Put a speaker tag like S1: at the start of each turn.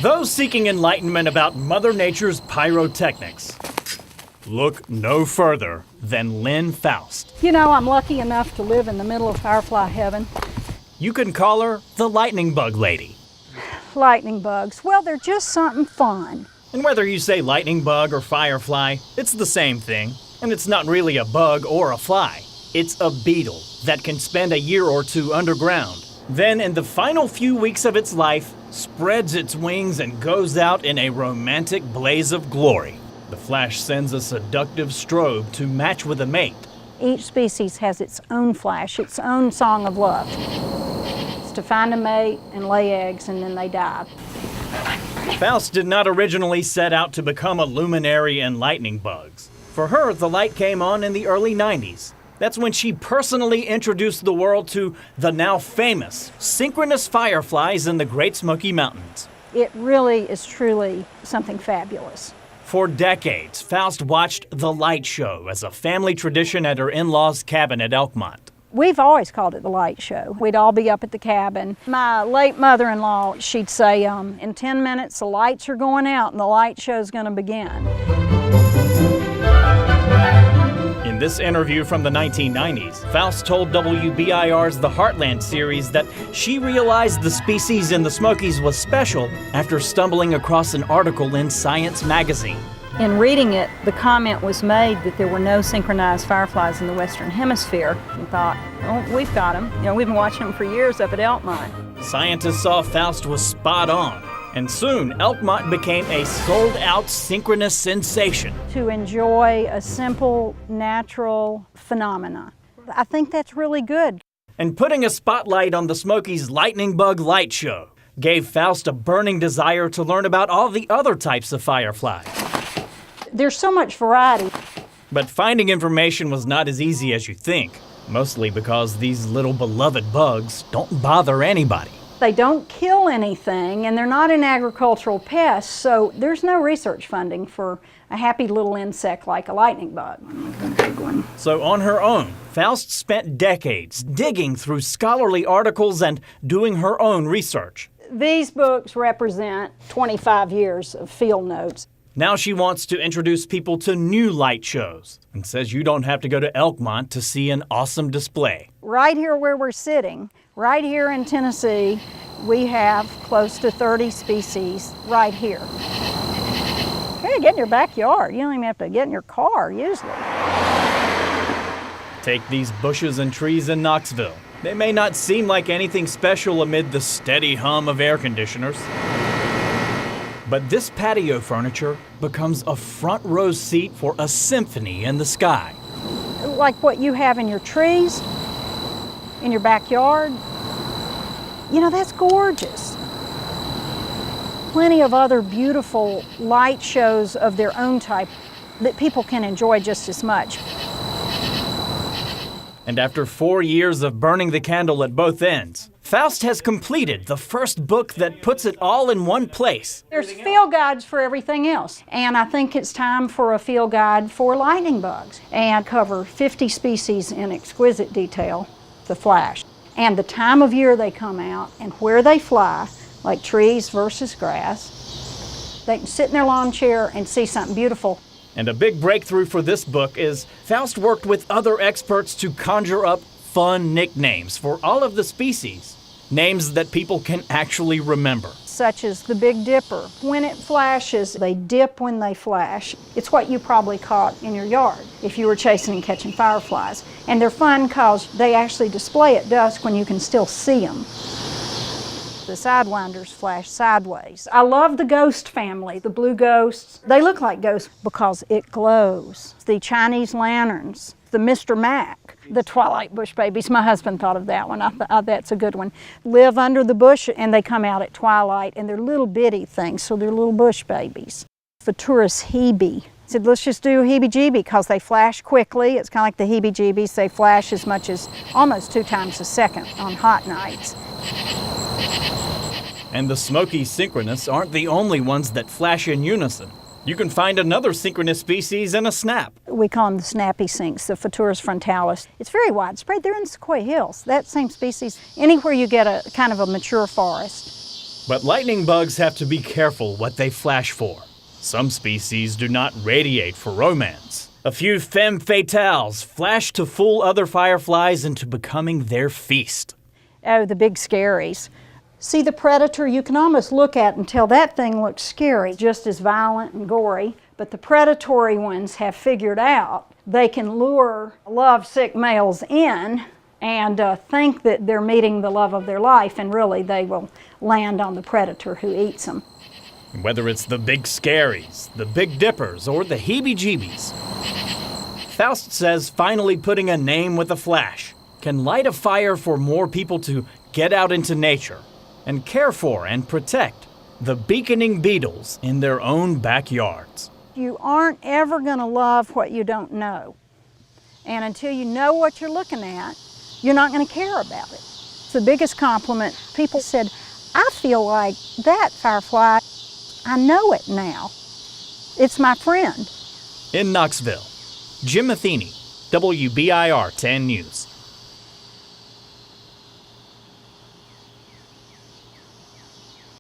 S1: Those seeking enlightenment about Mother Nature's pyrotechnics look no further than Lynn Faust.
S2: You know, I'm lucky enough to live in the middle of firefly heaven.
S1: You can call her the lightning bug lady.
S2: Lightning bugs, well, they're just something fun.
S1: And whether you say lightning bug or firefly, it's the same thing. And it's not really a bug or a fly. It's a beetle that can spend a year or two underground. Then, in the final few weeks of its life, spreads its wings and goes out in a romantic blaze of glory. The flash sends a seductive strobe to match with a mate.
S2: Each species has its own flash, its own song of love. It's to find a mate and lay eggs, and then they die.
S1: Faust did not originally set out to become a luminary in lightning bugs. For her, the light came on in the early 90s. That's when she personally introduced the world to the now famous synchronous fireflies in the Great Smoky Mountains.
S2: It really is truly something fabulous.
S1: For decades, Faust watched the light show as a family tradition at her in-laws' cabin at Elkmont.
S2: We've always called it the light show. We'd all be up at the cabin. My late mother-in-law, she'd say, in 10 minutes the lights are going out and the light show's going to begin.
S1: In this interview from the 1990s, Faust told WBIR's The Heartland series that she realized the species in the Smokies was special after stumbling across an article in Science magazine.
S2: In reading it, the comment was made that there were no synchronized fireflies in the Western Hemisphere, and thought, oh, we've got them. You know, we've been watching them for years up at Elkmont.
S1: Scientists saw Faust was spot on, and soon Elkmont became a sold-out synchronous sensation.
S2: To enjoy a simple, natural phenomena. I think that's really good.
S1: And putting a spotlight on the Smokies' lightning bug light show gave Faust a burning desire to learn about all the other types of fireflies.
S2: There's so much variety.
S1: But finding information was not as easy as you think, mostly because these little beloved bugs don't bother anybody.
S2: They don't kill anything, and they're not an agricultural pest, so there's no research funding for a happy little insect like a lightning bug. Big one.
S1: So on her own, Faust spent decades digging through scholarly articles and doing her own research.
S2: These books represent 25 years of field notes.
S1: Now she wants to introduce people to new light shows and says you don't have to go to Elkmont to see an awesome display.
S2: Right here where we're sitting, right here in Tennessee, we have close to 30 species right here. You get in your backyard. You don't even have to get in your car usually.
S1: Take these bushes and trees in Knoxville. They may not seem like anything special amid the steady hum of air conditioners. But this patio furniture becomes a front row seat for a symphony in the sky.
S2: Like what you have in your trees, in your backyard. You know, that's gorgeous. Plenty of other beautiful light shows of their own type that people can enjoy just as much.
S1: And after 4 years of burning the candle at both ends, Faust has completed the first book that puts it all in one place.
S2: There's field guides for everything else, and I think it's time for a field guide for lightning bugs, and cover 50 species in exquisite detail, the flash, and the time of year they come out and where they fly, like trees versus grass. They can sit in their lawn chair and see something beautiful.
S1: And a big breakthrough for this book is Faust worked with other experts to conjure up fun nicknames for all of the species. Names that people can actually remember.
S2: Such as the Big Dipper. When it flashes, they dip when they flash. It's what you probably caught in your yard if you were chasing and catching fireflies. And they're fun because they actually display at dusk when you can still see them. The Sidewinders flash sideways. I love the ghost family, the blue ghosts. They look like ghosts because it glows. The Chinese lanterns, the Mr. Mac, the Twilight bush babies. My husband thought of that one. I thought that's a good one. Live under the bush and they come out at twilight and they're little bitty things, so they're little bush babies. Futurus hebe. Said, let's just do heebie-jeebie because they flash quickly. It's kind of like the heebie-jeebies. They flash as much as almost 2 times a second on hot nights.
S1: And the Smoky synchronous aren't the only ones that flash in unison. You can find another synchronous species in a snap.
S2: We call them the snappy sinks, the Futurus frontalis. It's very widespread. They're in Sequoia Hills, that same species. Anywhere you get a kind of a mature forest.
S1: But lightning bugs have to be careful what they flash for. Some species do not radiate for romance. A few femme fatales flash to fool other fireflies into becoming their feast.
S2: Oh, the big scaries. See, the predator you can almost look at and tell that thing looks scary, just as violent and gory. But the predatory ones have figured out they can lure lovesick males in and think that they're meeting the love of their life, and really they will land on the predator who eats them.
S1: Whether it's the big scaries, the big dippers, or the heebie-jeebies. Faust says finally putting a name with a flash can light a fire for more people to get out into nature and care for and protect the beaconing beetles in their own backyards.
S2: You aren't ever going to love what you don't know. And until you know what you're looking at, you're not going to care about it. It's the biggest compliment. People said, I feel like that firefly, I know it now. It's my friend.
S1: In Knoxville, Jim Matheny, WBIR 10 News.